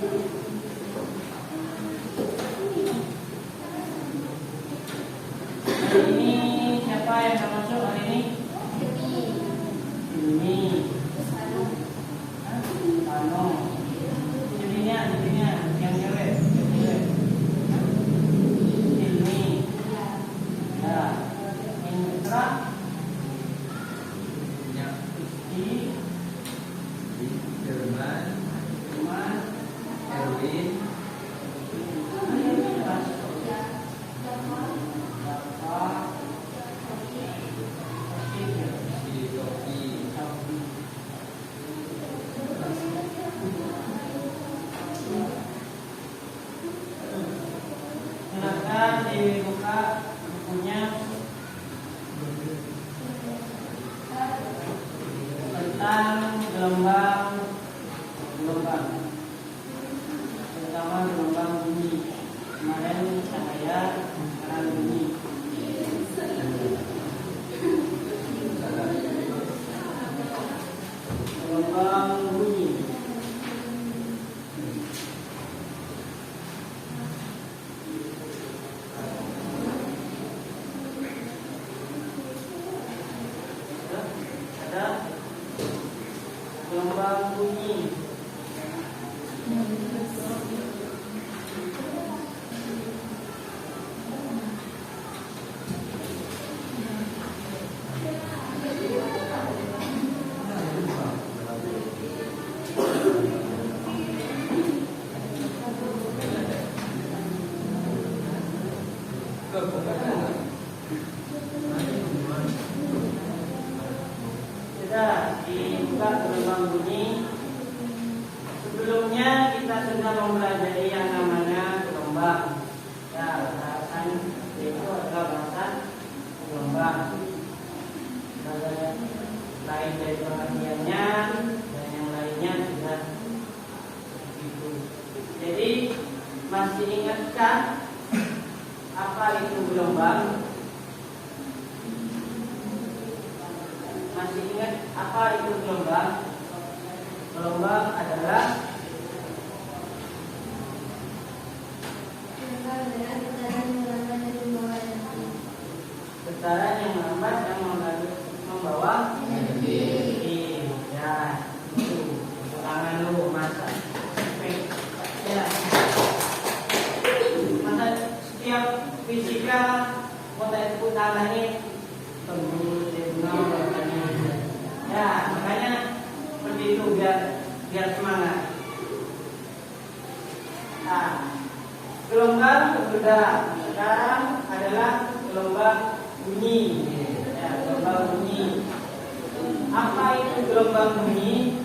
Ini siapa yang akan masuk hari ini? Ini Ano. Jadinya yang cewek. Ini. Ya. Ini Putra. Rizky. Jerman, Erwin, Silakan dibuka bukunya tentang gelombang, terutama gelombang bunyi. Kemarin saya sekarang bunyi. Gelombang bunyi. Ada gelombang bunyi. Sudah dibuka gelombang bunyi. Sebelumnya kita sudah mempelajari yang namanya gelombang. Ya, bahasan itu adalah bahasan gelombang. Lain dari pengertiannya dan yang lainnya sudah begitu. Jadi masih ingatkah apa itu gelombang? Masih ingat apa itu gelombang? Gelombang adalah getaran yang melambat yang membawa energi. Ya, itu tangan lu masa. Ya. Masa setiap fisika putaran ini pembuluh ya, makanya seperti itu biar semangat. Nah, gelombang sudah sekarang adalah gelombang bunyi. Ya, gelombang bunyi. Apa itu gelombang bunyi?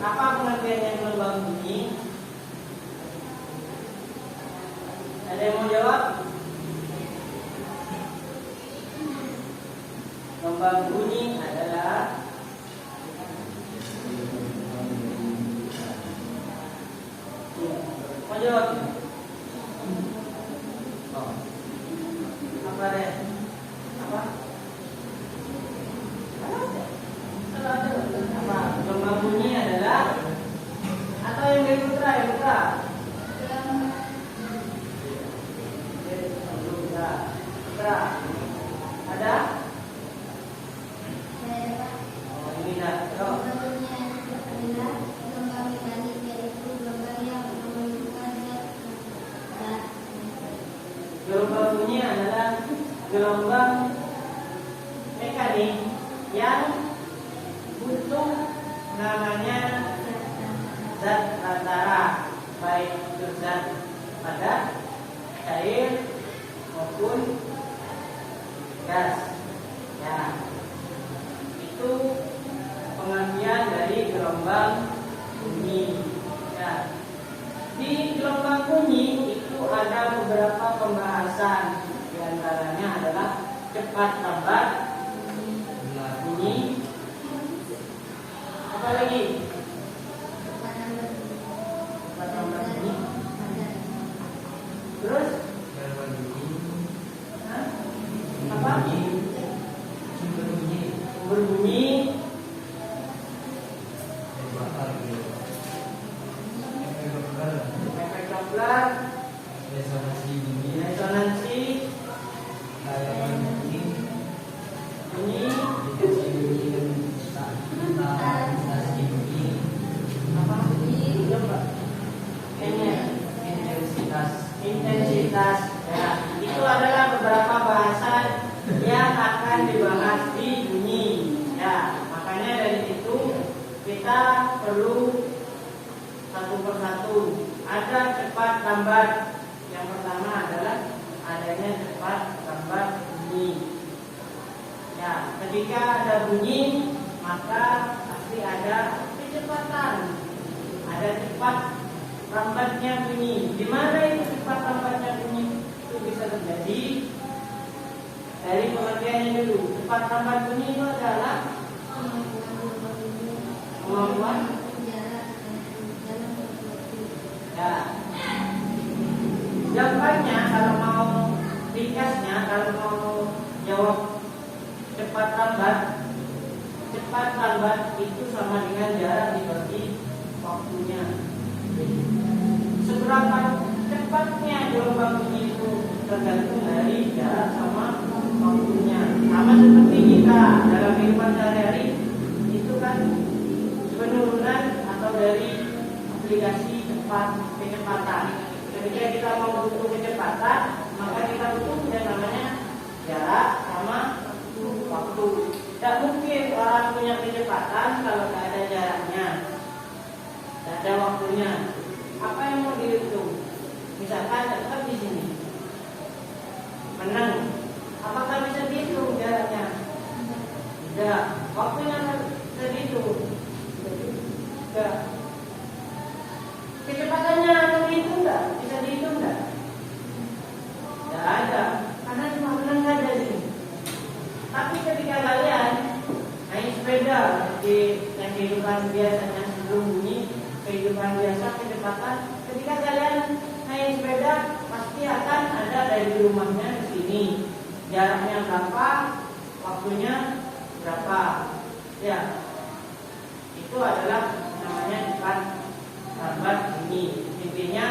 Apa pengertiannya gelombang bunyi? Ada yang mau jawab? Gelombang bunyi adalah mau jawab? Apa deh? Apa? Apa? Gelombang bunyi adalah atau yang dari Putra? Putra. Ada? Gelombang bunyi adalah gelombang mekanik yang butuh namanya zat antara, baik itu zat padat, cair maupun gas. Ya, itu pengertian dari gelombang bunyi. Ya. Di gelombang bunyi itu ada beberapa pembahasan. Di antaranya adalah cepat lambat bunyi. Apa lagi? Cepat lambat bunyi. Terus? Apa? Sumber bunyi. satu persatu. Ada cepat lambat. Yang pertama adalah adanya cepat lambat bunyi. Ya, ketika ada bunyi maka pasti ada kecepatan. Ada cepat lambatnya bunyi. Di mana itu cepat lambatnya bunyi? Itu bisa terjadi dari pengertiannya dulu. Cepat lambat bunyi itu adalah kemampuan ya. Jawabannya kalau mau ringkasnya, kalau mau jawab cepat lambat itu sama dengan jarak dibagi waktunya. Seberapa cepatnya gelombang bunyi itu tergantung dari jarak sama waktunya. Sama seperti kita dalam kehidupan sehari-hari itu kan penurunan atau dari aplikasi kecepatan. Ketika kita mau butuh kecepatan, maka kita butuh yang namanya jarak sama waktu. Tidak mungkin orang punya kecepatan kalau tidak ada jaraknya, tidak ada waktunya. Apa yang mau dihitung? Misalkan tetap di sini, menang. Apakah bisa dihitung jaraknya? Tidak. Waktunya bisa dihitung? Tidak. Kecepatannya dihitung nggak? Bisa dihitung nggak? Tidak ada. Karena cuma menang saja sini. Tapi ketika kalian naik sepeda di kehidupan biasanya sebelum bunyi kehidupan biasa kecepatan, ketika kalian naik sepeda pasti akan ada dari rumahnya ke sini. Jaraknya berapa? Waktunya berapa? Ya, itu adalah namanya cepat lambat bunyi. Intinya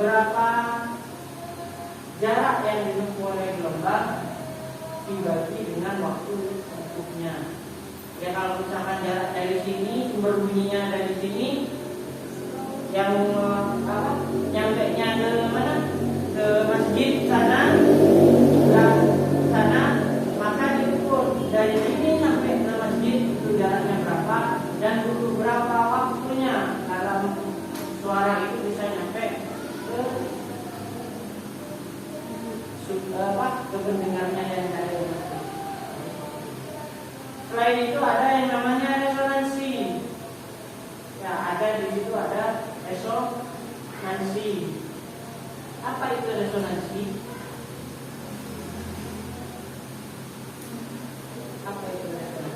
berapa jarak yang ditempuh oleh gelombang dibagi dengan waktu untuknya. Ya, kalau misalkan jarak dari sini, sumber bunyinya dari sini, yang nyampe-nya ke mana? Ke masjid sana, maka diukur dari sini sampai ke masjid itu jaraknya berapa dan butuh berapa waktunya dalam suara itu bisa nyampe ke pendengarnya yang ada. Selain itu ada yang namanya resonansi. Ya, ada di situ ada resonansi. Apa itu resonansi? Apa itu resonansi?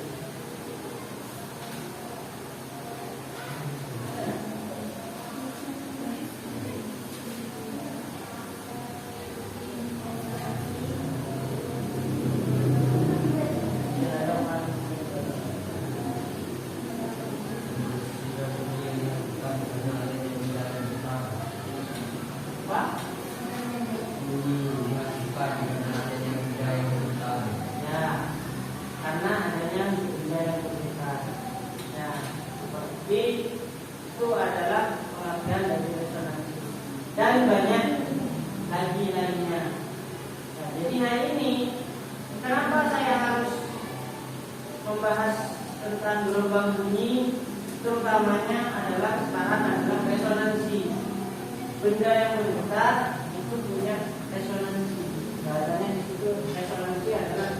Benda yang bergetar itu punya resonansi. Bahasanya di situ resonansi adalah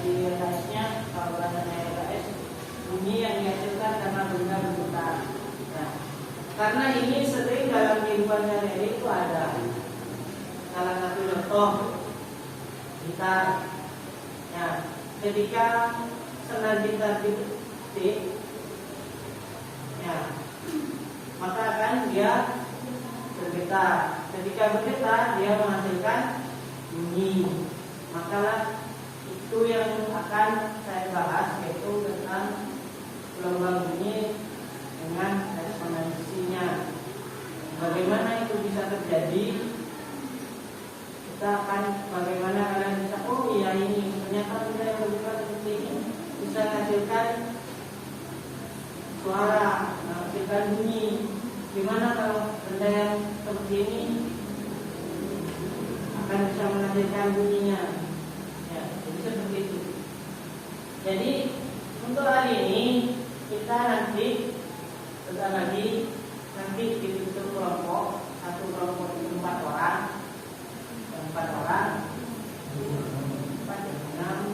di LHS-nya, kalau bahasanya LHS, bunyi yang dihasilkan karena benda bergetar. Nah, karena ini sering dalam kehidupan sehari-hari itu ada. Salah satu contoh gitar. Ya, ketika senar gitar diketik, ya, maka akan dia bergetar. Ketika bergetar dia menghasilkan bunyi. Maka itu yang akan saya bahas, yaitu tentang gelombang bunyi dengan resonansinya. Bagaimana itu bisa terjadi? Kita akan bagaimana kalian bisa, oh iya ini ternyata benda yang bergetar seperti ini bisa menghasilkan suara, menghasilkan bunyi. Gimana kalau benda yang seperti ini akan bisa menghasilkan bunyinya? Ya, jadi seperti itu. Jadi untuk hari ini kita nanti Sebentar lagi nanti dibentuk kelompok, satu kelompok itu 4 orang, 4 orang, 4, 6,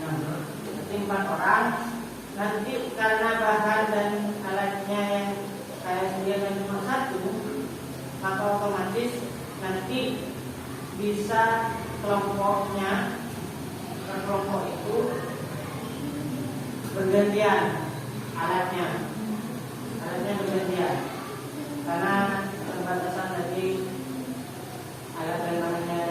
nanti 4 orang. Nanti karena bahan dan alatnya yang saya sediakan cuma 1, maka otomatis nanti bisa kelompoknya, per kelompok itu bergantian alatnya bergantian karena terbatasan tadi alat dan bahannya.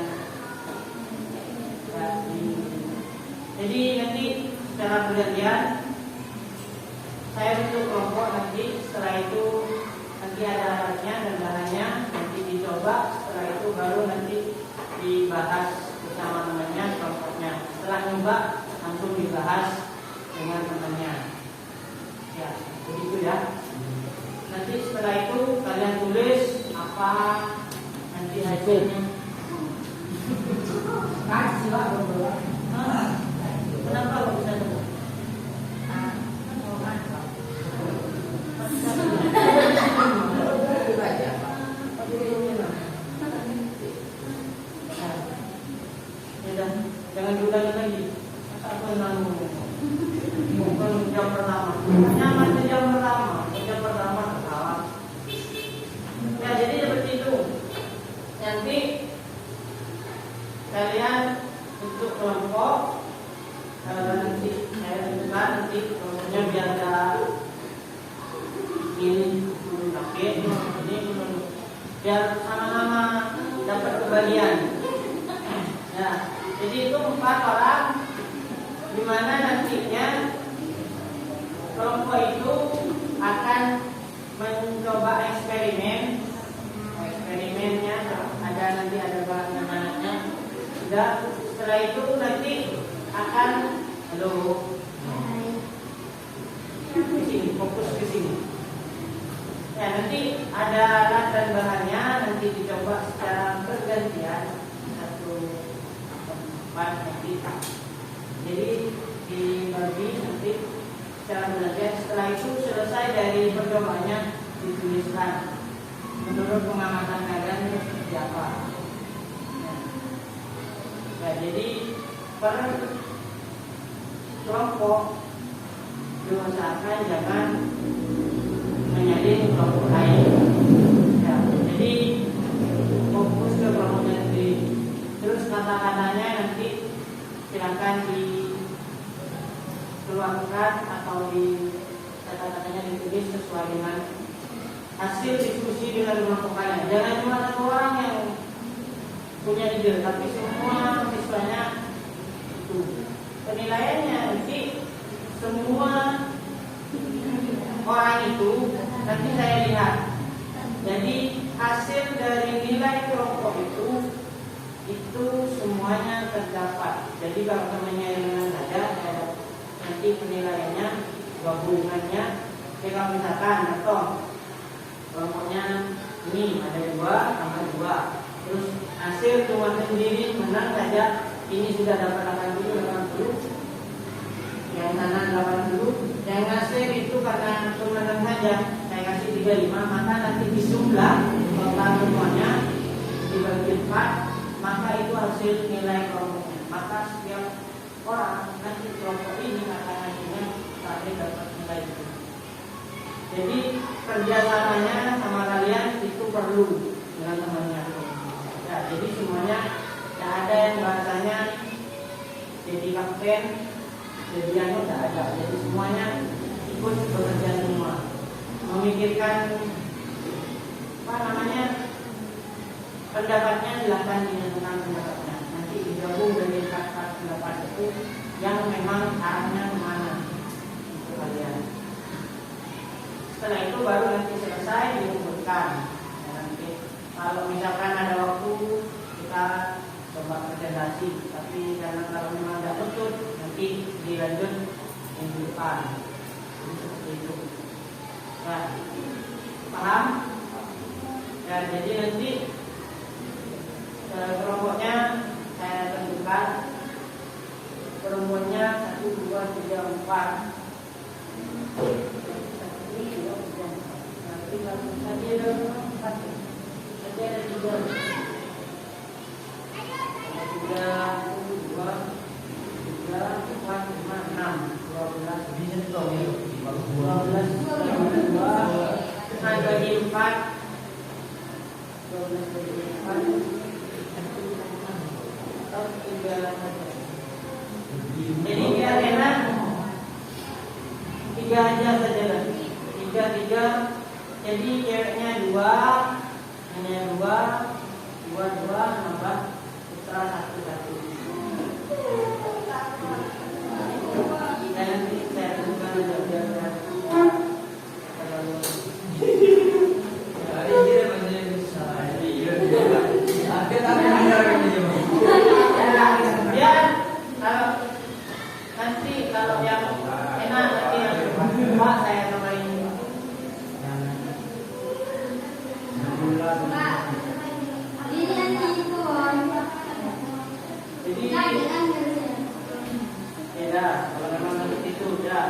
Jadi nanti secara bergantian saya bentuk kelompok, nanti setelah itu nanti ada alatnya dan bahannya, nanti dicoba, setelah itu baru nanti dibahas bersama temannya kelompoknya. Setelah nyoba langsung dibahas dengan temannya. Ya, begitu ya. Nanti setelah itu kalian tulis apa nanti hasilnya. Kasih lah bro. Kenapa lo bisa tuh? Jangan diulangi lagi. Masa aku nanggung? Bukan jam pertama. Nyaman jam pertama salah. Ya jadi seperti itu. Nanti kalian untuk kelompok, nanti saya tentukan nanti kelompoknya biar ada ini biar sama-sama dapat kebagian. Ya, jadi itu 4 orang, di mana nantinya kelompok itu akan mencoba eksperimennya nanti ada bahan-bahannya. Dan setelah itu nanti akan fokus ke sini. Ya, nanti ada alat dan bahannya, nanti dicoba secara bergantian 1, 4 nanti. Jadi dibagi nanti secara bergantian. Setelah itu selesai dari percobaannya dituliskan menurut pengamatan kalian seperti apa. Ya, jadi per kelompok diusahakan jangan menyalin kelompok lain. Ya, jadi fokus ke kelompoknya sendiri. Terus kata-katanya nanti silakan dikeluarkan atau kata-katanya ditulis sesuai dengan hasil diskusi dengan kelompok kalian. Jangan cuma 1 orang yang punya ide, tapi semua siswanya itu. Penilaiannya nanti semua orang itu nanti saya lihat. Jadi hasil dari nilai kelompok itu semuanya terdapat. Jadi kalau temannya yang saja nanti penilaiannya gabungannya. Kalau misalkan contoh kelompoknya ini ada 2 tambah 2. Terus hasil cuma sendiri menang saja, ini sudah dapat 80, yang sana 80, yang hasil itu karena cuma menang saja, saya kasih 35, maka nanti dijumlah total semuanya dibagi 4, maka itu hasil nilai kelompoknya. Maka setiap orang nanti kelompok ini akan hasilnya tadi dapat nilai itu. Jadi kerjasamanya sama kalian itu perlu dengan temannya. Ya, jadi semuanya tidak ada yang bahasanya jadi kapten, jadi anu tidak ada. Jadi semuanya ikut bekerja semua, memikirkan pendapatnya, silahkan dinyatakan pendapatnya. Nanti digabung dari kata pendapat itu yang memang arahnya kemana untuk kalian. Setelah itu baru nanti selesai diumpulkan. Ya, nanti kalau misalkan ada waktu kita coba presentasi, tapi karena kalau memang tidak betul nanti dilanjut minggu depan. Seperti itu. Nah, paham? Ya, jadi nanti kelompoknya saya tentukan. Kelompoknya 1, 2, 3, 4. 12 bagi 2. Nah, bagi 4. 12 bagi 4. Atau 3 saja. Jadi biar enak 3 aja saja lah. 3. Jadi ceweknya 2, hanya 2, nambah putra 1. Dan nanti saya tentukan aja biar kalau yang enak nanti yang kedua saya tambahin. Jadi beda kalau memang seperti itu udah.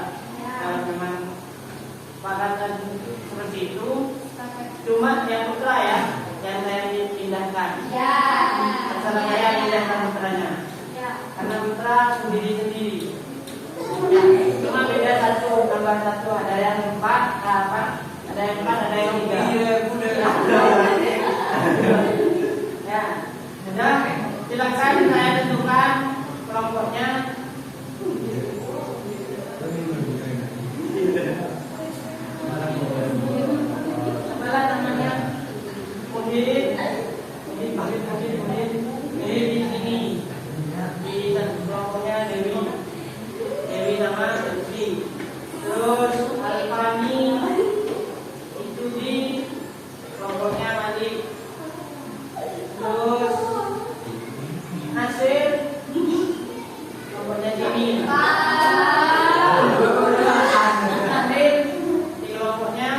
Kalau memang sepakatan seperti itu, cuma yang putra ya yang saya pindahkan. Masalah saya pindahkan putranya. Karena putra sendiri-sendiri. Ya, cuma beda 1 tambah 1, ada yang 4, ada yang 4, ada yang 3. Ya, sudah. Silakan saya tentukan kelompoknya. Apalah namanya? Mungkin di sini. Di kelompoknya Dewi nama Dewi. Terus Alfani itu di kelompoknya Malik. Terus Nasir kelompoknya Jimmy. Nasir di kelompoknya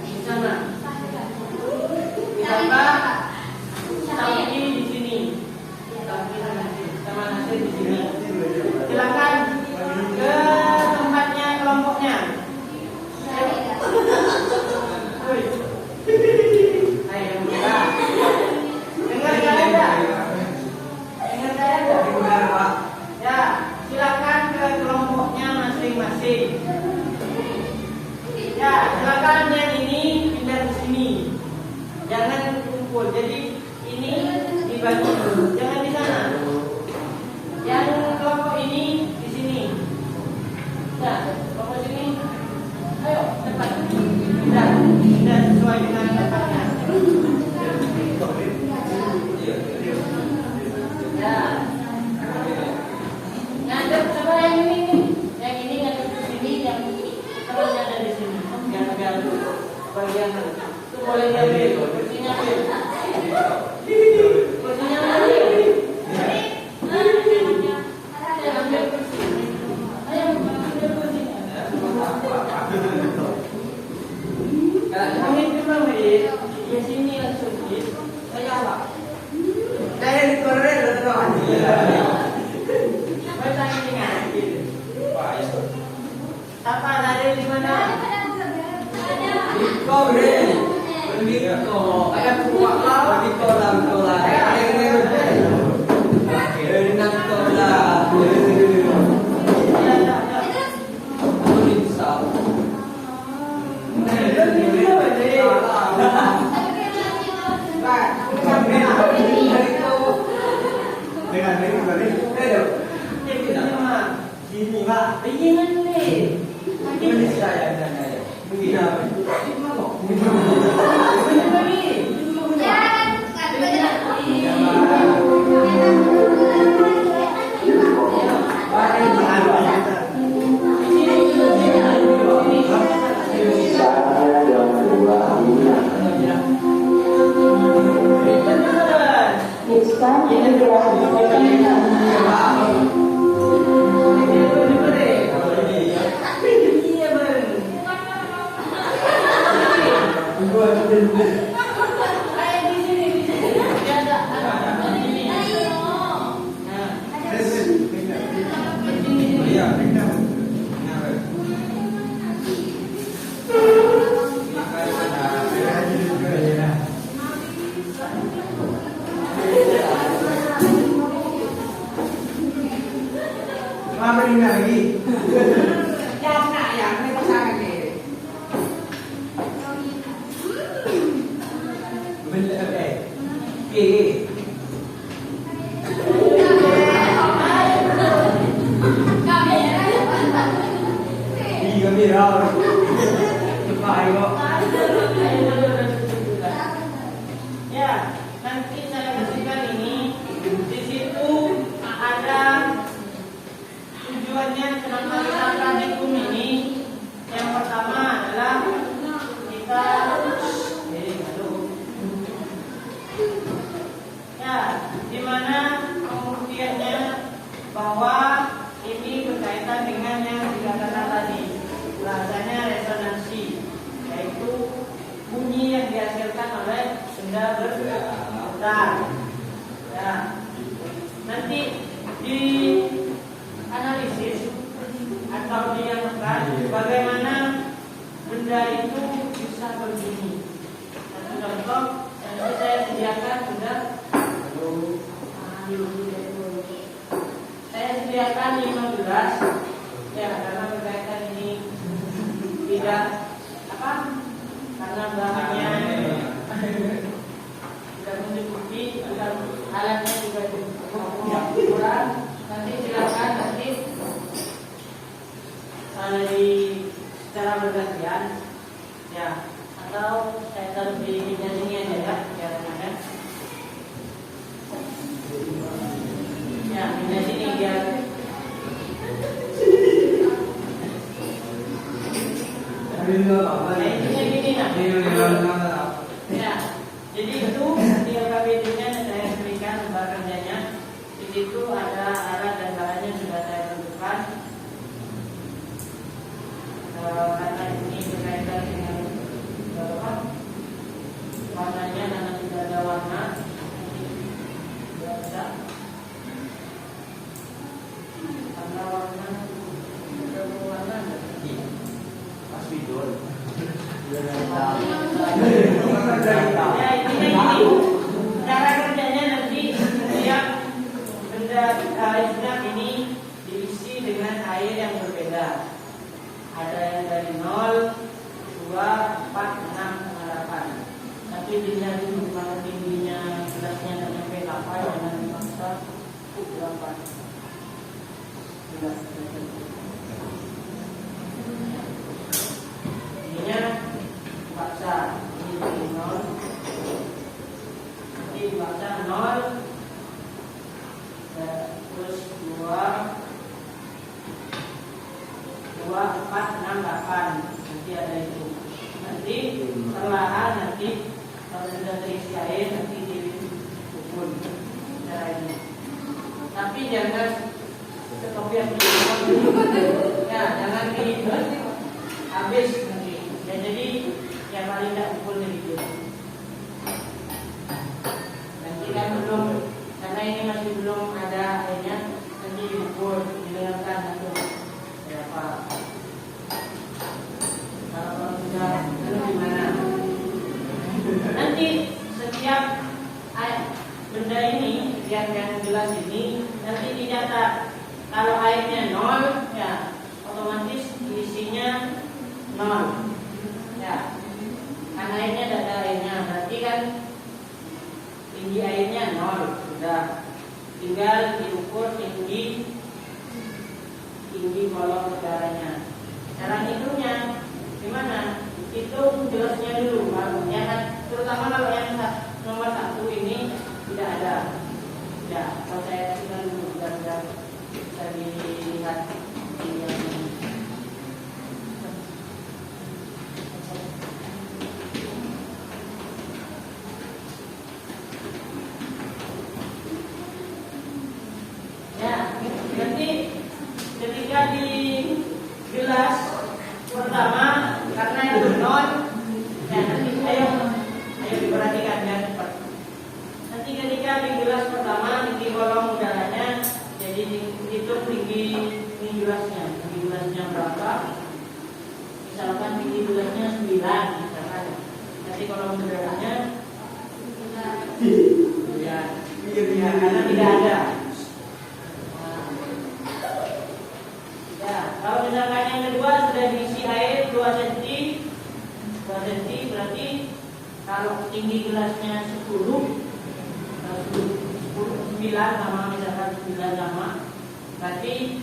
di sana. Ditambah Tauki di sini. Sama Nasir di sini. Silakan ke tempatnya kelompoknya. Ayo buka. Dengar saya enggak? Ya, silakan ke kelompoknya masing-masing. Ya, silakan yang ini pindah ke sini. Jangan kumpul. Jadi ini dibagi dulu. Jangan di sana. Yang kelompok ini di sini. Ya, kelompok sini. Ayo, cepat. Pindah sesuai dengan tempatnya. Ya. Ngadep coba yang ini nih. Yang ini ngadep ke sini, yang terus ada di sini. Yang agak bagian itu boleh diambil. Kursinya ambil. Kursinya ambil. Ambil kursi. Ayo ambil kursinya. Kami cuma di sini langsung saya apa? Saya di Korea teman. Baca ini ngaji. Apa dari di mana? Di Korea. Di Korea. Ada kuah lah di kolam kolam. Dari nang kolam. Sini Pak, ingin nih. Ini saya tanya. Begini apa? Ya, nanti saya bersihkan ini. Di situ ada tujuannya kenapa kita praktikum ini. Yang pertama adalah kita ya, dimana pembuktiannya bahwa ini berkaitan dengan yang dikatakan tadi, bahasanya resonansi, yaitu bunyi yang dihasilkan oleh benda berputar. Ya, nanti di analisis atau dianukan bagaimana benda itu bisa berbunyi. Satu contoh yang saya sediakan sudah. Saya sediakan 15 ya, karena berkaitan ini tidak apa, karena bahannya tidak mencukupi, alatnya juga kurang. Nanti silakan nanti secara bergantian ya, atau saya taruh di sini aja ya, biar ada. Ya, di sini biar ya, jadi itu di LKPD-nya saya berikan lembar kerjanya. Di situ ada alat dan bahannya sudah saya tentukan. Karena ini berkaitan dengan warnanya, karena tidak ada warna, tidak bisa. Karena warna tidak berwarna, pas bidon. Ya, intinya gini, cara kerjanya nanti setiap benda zat ini diisi dengan air yang berbeda. Ada yang dari 0, 2, 4, 6, 8. Tapi dilihat dulu kalau tingginya gelasnya dan sampai 8, jangan dipaksa 8. Ininya dipaksa, ini dari 0, nanti dipaksa 0, terus 2, 4, 6, 8. Nanti ada itu. Nanti perlahan nanti kalau sudah terisi air nanti diukur cara ini. Tapi jangan seperti yang ya, jangan di habis nanti. Ya, jadi yang paling tidak ukur gitu. Nanti kan belum, karena ini masih belum ada airnya, nanti diukur, didengarkan satu berapa. Kalau sudah lalu gimana? Nanti setiap benda ini yang gelas ini nanti dicatat. Kalau airnya 0 ya otomatis isinya 0 ya. Karena airnya tidak ada airnya, berarti kan tinggi airnya 0 sudah. Tinggal diukur tinggi kolom udaranya. Cara hitungnya gimana? Hitung gelasnya dulu, ya kan? Terutama kalau yang nomor 1 ini tidak ada. Ya, kalau saya tinggal dulu dan bisa dilihat di yang ini. Ya, nanti ketika di gelas pertama karena itu 0, ya nanti ayo diperhatikan ya cepat. Nanti ketika di gelas pertama tinggi kolom udaranya, jadi dihitung tinggi gelasnya berapa. Misalkan tinggi gelasnya 9 misalkan. Nanti kolom udaranya ya, karena tidak ada. Kalau misalkan yang kedua sudah diisi air 2 cm, berarti kalau tinggi gelasnya 10 9 sama, misalkan 9 sama, berarti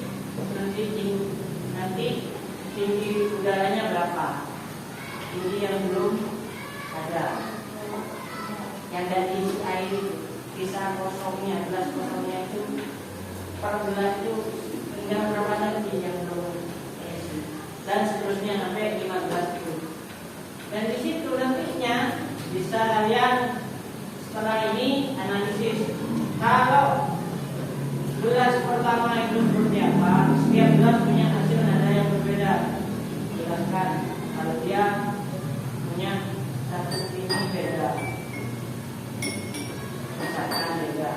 nanti tinggi udaranya berapa. Ini yang belum ada. Yang dari isi air itu, sisa kosongnya, gelas kosongnya itu per gelas itu tinggal berapa nanti yang belum isi. Dan seterusnya sampai 15 itu. Dan di situ nantinya bisa kalian setelah ini analisis. Kalau gelas pertama itu seperti apa, setiap gelas punya hasil nada yang berbeda. Jelaskan kalau dia punya satu tinggi beda, misalkan beda.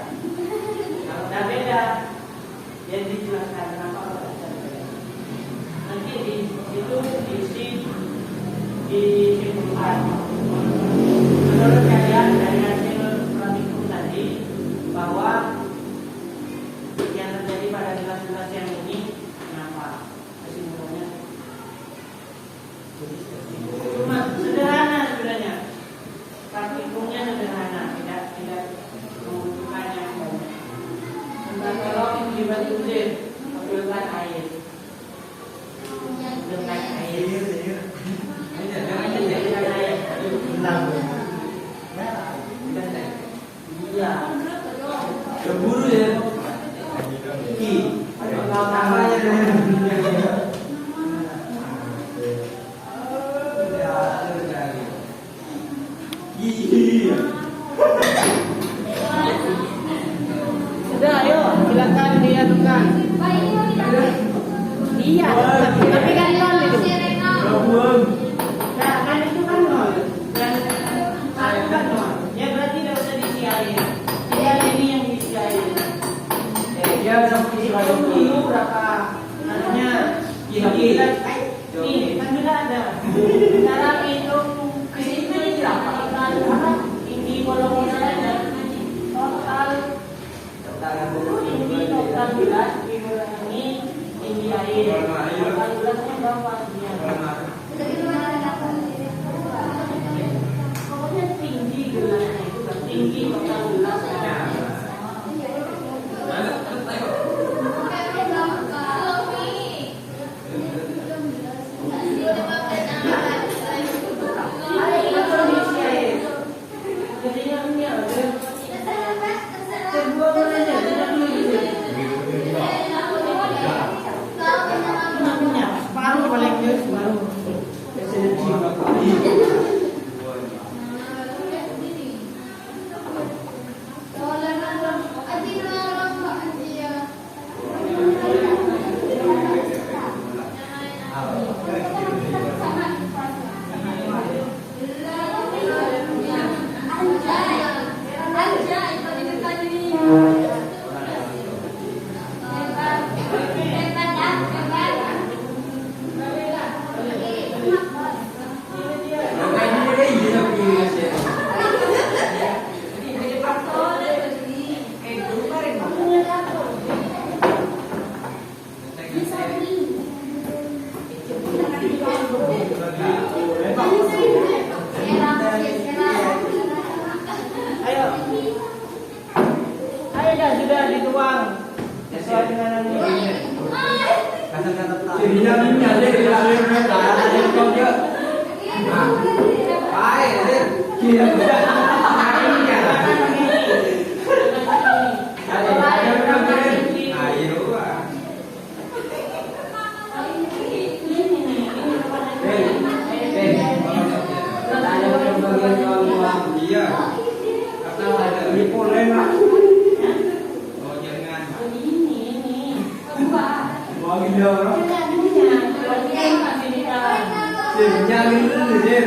Kalau udah beda, dia dijelaskan kenapa kalau bisa beda. Nanti di situ disimpulkan. Menurut kalian dari hasil praktikum tadi bahwa yang terjadi pada gelas-gelas yang ini kenapa? Kesimpulannya cuma sederhana sebenarnya. Praktikumnya sederhana, tidak membutuhkan yang banyak. Tentang kalau dibagi udir, ambilkan air, ambilkan air. Iya. Keburu ya. Namanya sudah, ayo silakan diadukan. Iya, tapi kan nol itu. Nah, kan itu kan nol. Dan itu kan nol. Ya berarti tidak usah diisi air. Dia ini yang diisi air. Dia sampai dulu berapa namanya? Ini kan sudah ada. Cara hitung kesini berapa? Ini bolong saja. Ini total gelas ini tinggi air. Total gelasnya berapa? Pokoknya tinggi gelasnya itu kan tinggi total gelasnya. Sudah dituang sesuai dengan ini. Kata-kata jadinya nyale di air mereka ada yang kau je. Nah, baik deh. Dia sudah harinya. Ada berapa ni? Ayo. Iya. Kata ada ini boleh lah. Jangan dulu deh.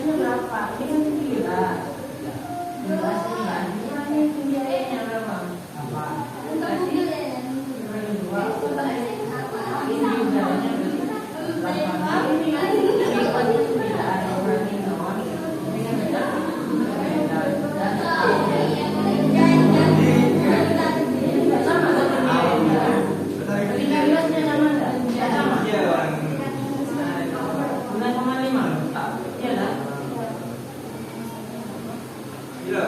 Ini berapa? Ini kan 9. 9. Ini tinggi E-nya berapa? Apa? Berarti dikurangi 2. Ini udaranya 8. Ini kan 9. Berarti non. Ini kan beda. Sama seperti E-nya. 13-nya sama enggak? Enggak sama. Bulan 5. Iya lah. Gila.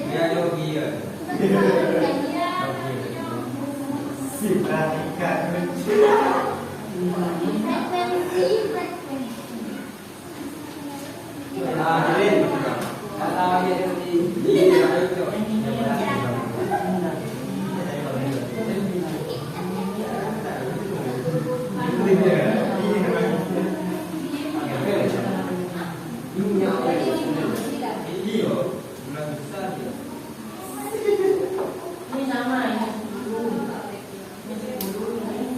Dia yogi ya. Si pratika kunci. Jadi kata dia di itu. Ini sama ini 10. Ini 10 ini.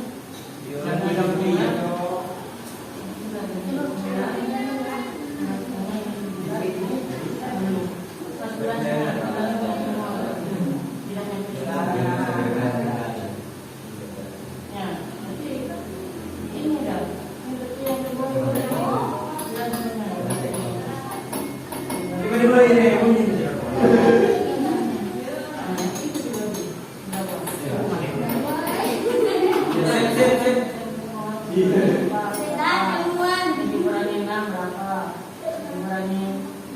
Dikurangi 6 berapa? Dikurangi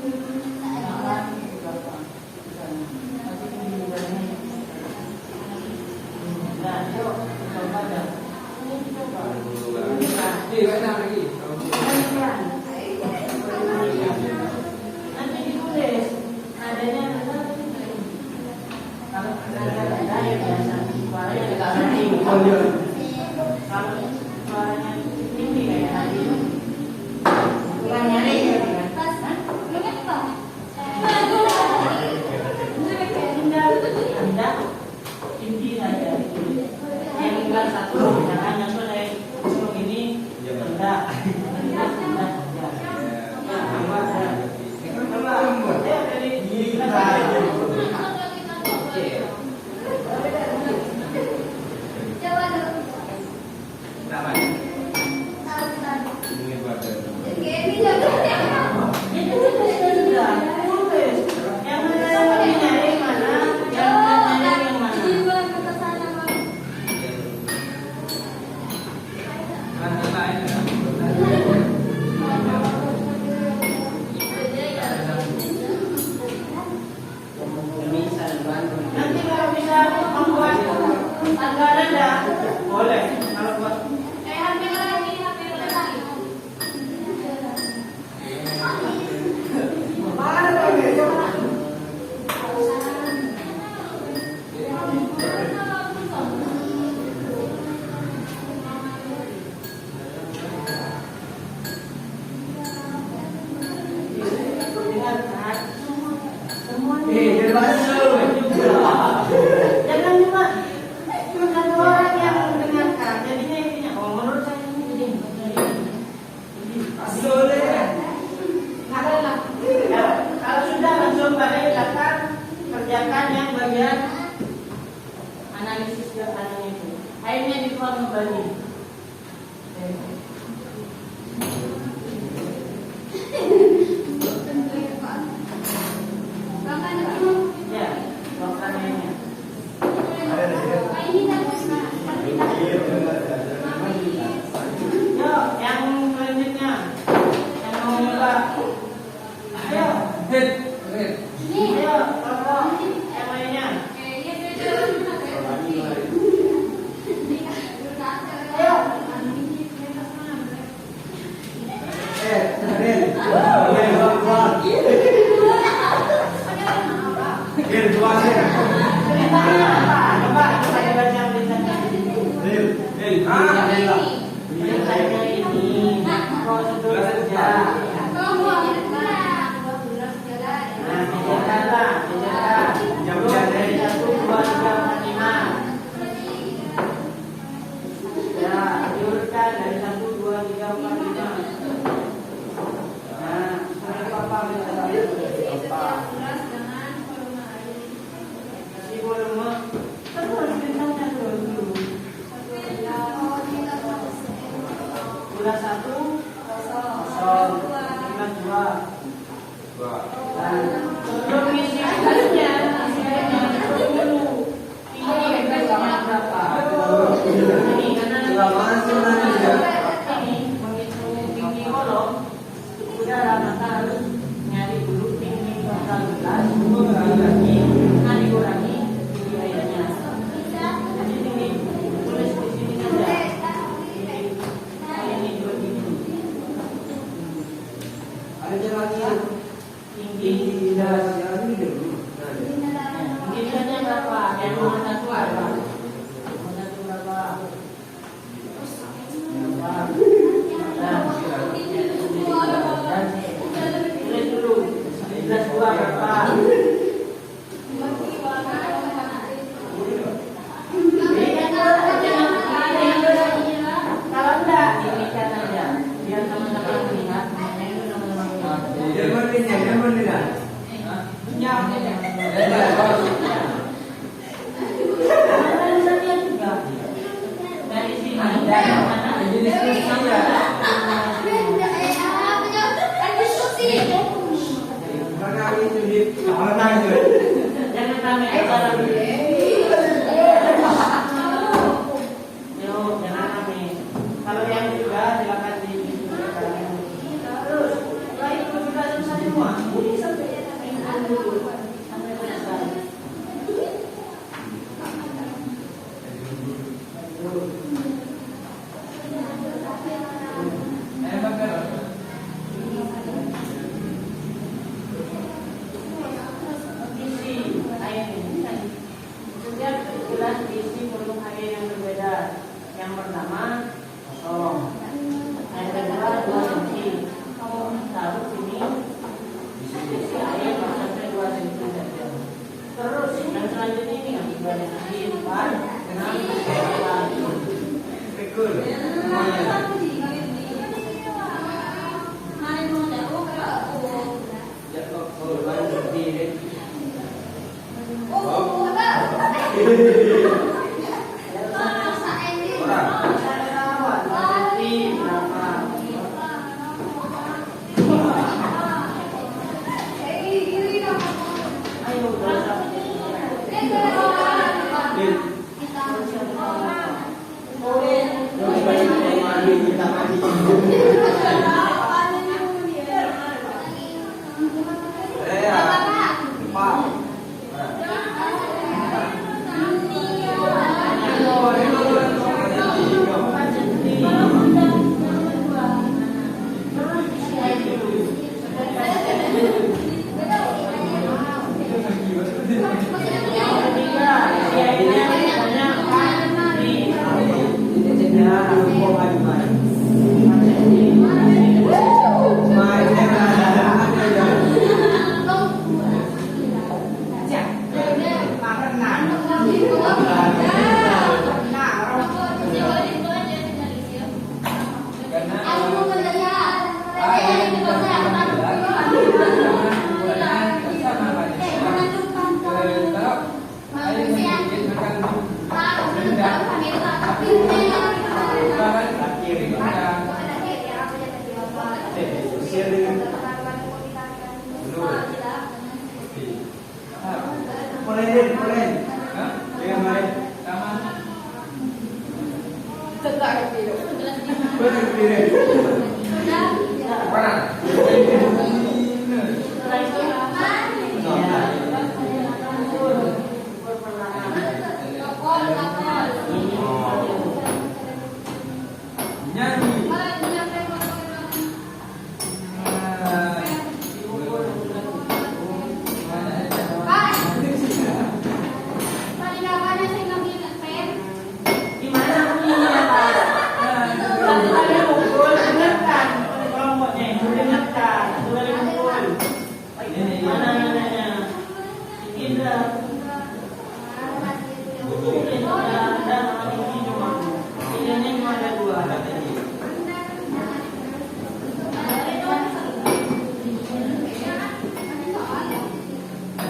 8 berapa? Nanti dikurangi. Nah, yuk coba dah. Ini coba. Nanti ditulis nadanya kalau nada ya biasa suaranya agak tinggi. Kalau suaranya tinggi kayak tadi kurang nyari ya kan? Anda tinggi saja. Yang tinggal satu jangan yang dari sebelum ini rendah. Rendah saja. Ya, tambah saja. Tambah. Ya dari nanti kalau bisa membuat anggaran dah boleh kalau buat jangan cuma satu orang yang mendengarkan. Jadinya intinya, oh menurut saya ini ya, kalau sudah langsung pada belakang kerjakan yang bagian analisis belakangnya itu. Akhirnya dituang kembali. Ya, belakangnya. Yuk, yang selanjutnya yang mau nyoba. Ayo, ayo, kelompok yang lainnya. Ayo. Ceritanya apa? Coba saya baca beritanya. Beritanya ini prosedur kerja. Nah, dijaga dari 1, 2, 3, 4, 5. Ya, diurutkan dari 1, 2, 3, 4, 5. Nah, apa Isi volume kan harus bintangnya dulu. Bulan 1 kosong, bulan 2 dan sebelum isi airnya dulu tinggi gasnya berapa? Ini karena ini menghitung tinggi kolom udara maka harus nyari dulu tinggi total gelas dikurangi tinggi airnya. Jadi tinggi tulis di sini saja. Ini begini. Ada lagi Tinggi tinggi jalan ini dulu. tingginya berapa? Yang nomor 1 apa? Nomor 1 berapa? Tulis dulu. 11 berapa? Kalau enggak, demikian aja. Biar teman-teman melihat. Dia benar. Dari sini dari mana? Jangan rame aja lagi. Yuk, jangan rame. Kalau yang juga silakan diskusikan. Terus, setelah itu sudah selesai semua. Ini sampai dulu. Sampai selesai. Isi air ini setiap gelas diisi volume air yang berbeda. Yang pertama kosong, yang kedua 2 cm. Lalu sini isi air sampai 2 cm saja. Terus yang selanjutnya ini yang dibuat lagi 4, 6, 7. Gimana bunyinya, Pak? Tadi saya mukul,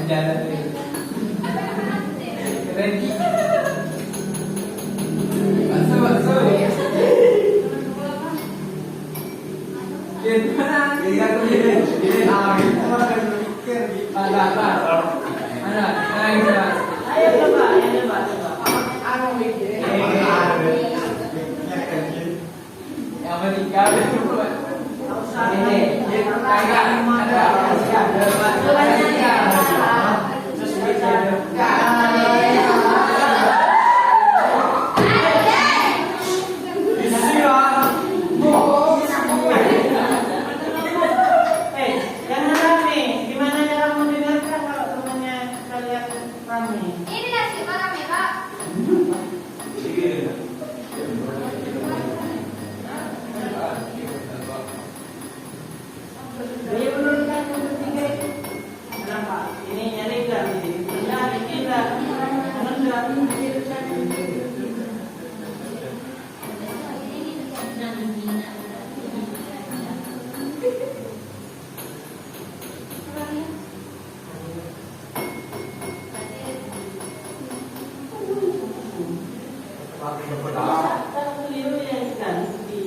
Jalan ni. Ready. Masuk. Dia mana? Dia aku ni. Kita makan mikir. Mana? Ayo coba. Anu mikir. Yang meninggal itu buat. Ini. Jangan rame. Gimana cara mendengarkan kalau temannya kalian rame? Ini nasi rame, Pak. Dia menurunkan yang ketiga itu. Kenapa? Ini nyari enggak? Benar, tidak. Enggak. Tak keliru yang ganti.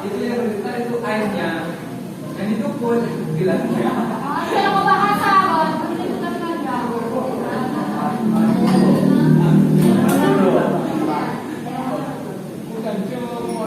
itu yang menentukan itu airnya. Yang itu pun bilangnya. Saya mau bahasa, Bang. Ini bukan kandang. Bukan cuma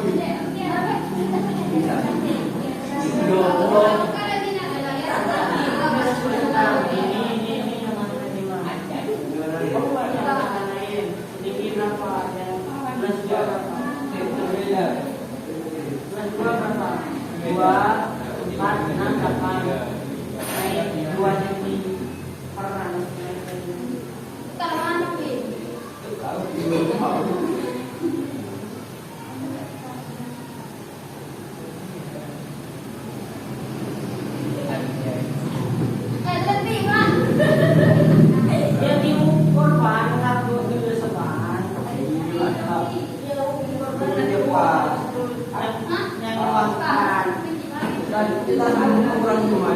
kita kurang cuma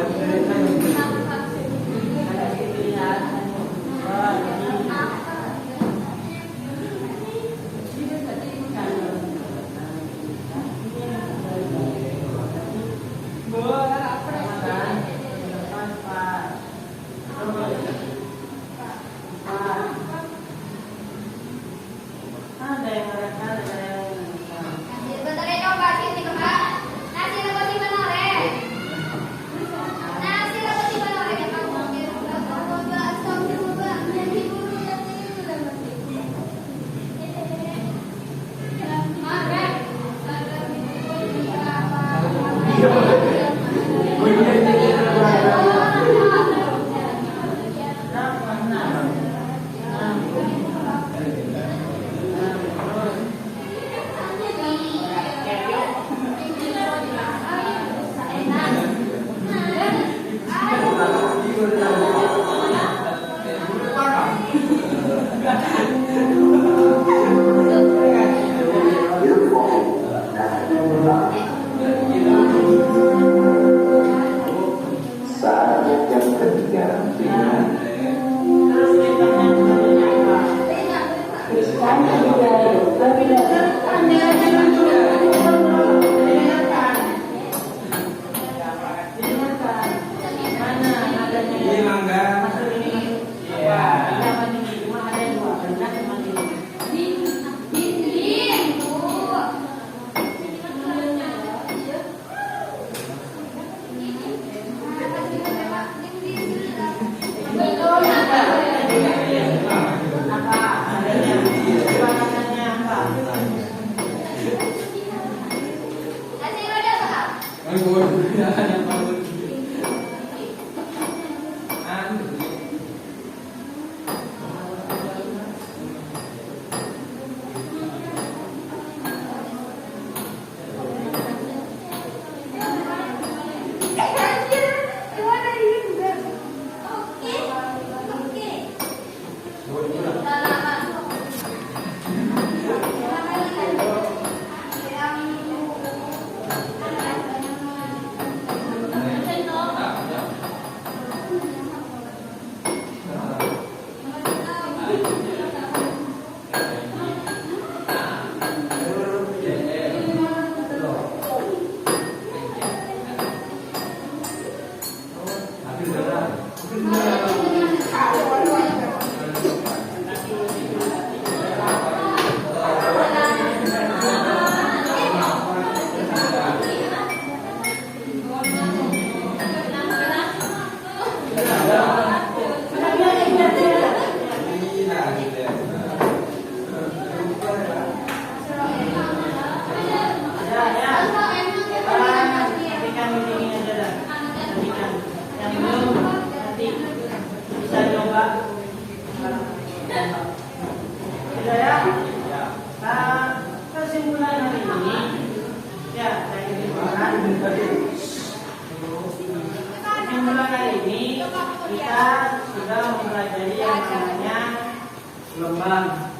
gelombang.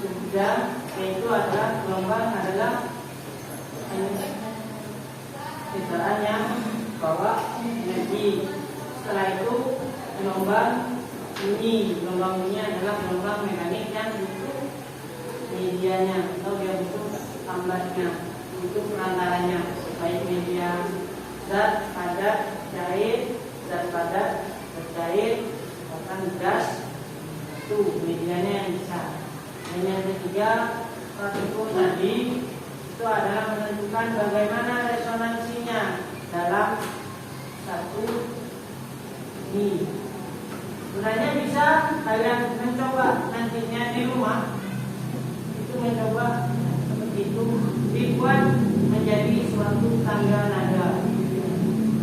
Sudah, yaitu adalah gelombang adalah kendaraan yang bawa energi. Setelah itu gelombang bunyi adalah gelombang mekanik yang butuh medianya atau dia butuh tambatnya. itu perantaranya, baik media zat, padat, cair, zat padat, zat cair, bahkan gas, itu medianya yang bisa. Dan yang ketiga, praktikum tadi itu adalah menentukan bagaimana resonansinya dalam satu ini. Sebenarnya bisa kalian mencoba nantinya di rumah, itu mencoba seperti itu, dibuat menjadi suatu tangga nada.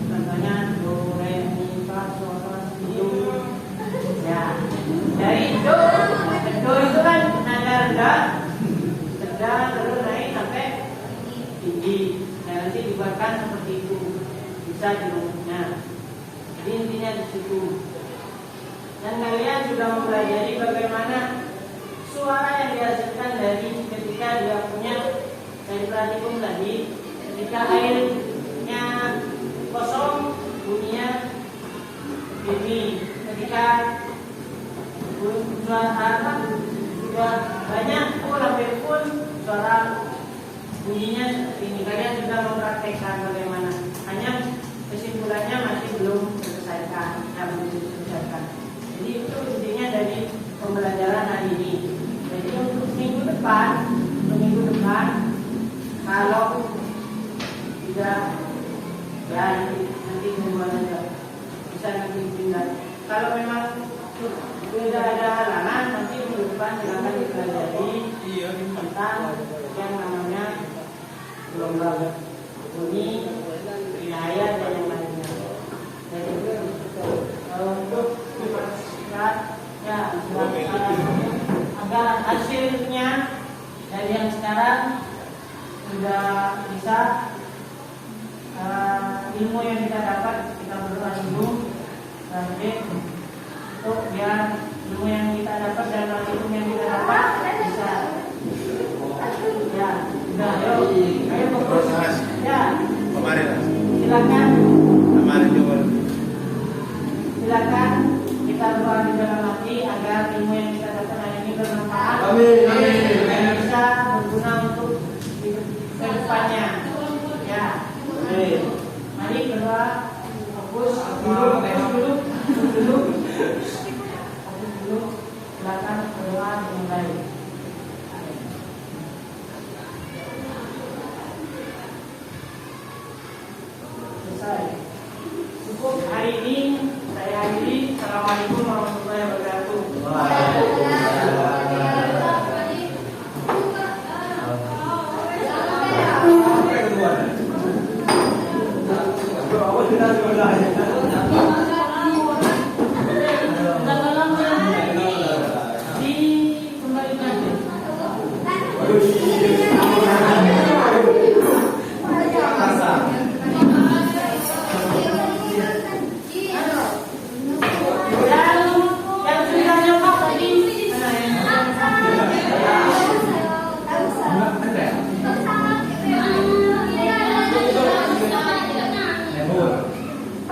Contohnya do, re, mi, fa, sol, la, si, do. Ya, dari do itu kan nada rendah, terus naik sampai tinggi. Nah, nanti dibuatkan seperti itu, bisa di rumahnya. Jadi intinya di situ. Dan kalian sudah mempelajari bagaimana suara yang dihasilkan dari ketika dia punya dari praktikum tadi, ketika airnya kosong bunyinya ini, ketika suara sudah banyak hampir pun suara bunyinya seperti ini. Kalian sudah mempraktekkan bagaimana, hanya kesimpulannya masih belum selesaikan. Jadi itu intinya dari pembelajaran hari ini. Jadi untuk minggu depan kalau tidak ya nanti kemudian aja bisa nanti pindah. Kalau memang tidak ada halangan, nanti minggu depan silakan dipelajari tentang yang namanya gelombang bunyi, wilayah dan yang lainnya. Jadi untuk dipastikan ya agar hasilnya dari yang sekarang sudah bisa ilmu yang kita dapat kita berdoa dulu nanti untuk biar ilmu yang kita dapat dan ilmu yang kita dapat bisa ya sudah ayo fokus ya silakan kita berdoa di dalam hati agar ilmu yang kita dapat hari ini bermanfaat. Amin. Dan bisa berguna untuk kedepannya. Ya. Mari berdoa. Fokus dulu. Silakan berdoa dengan baik.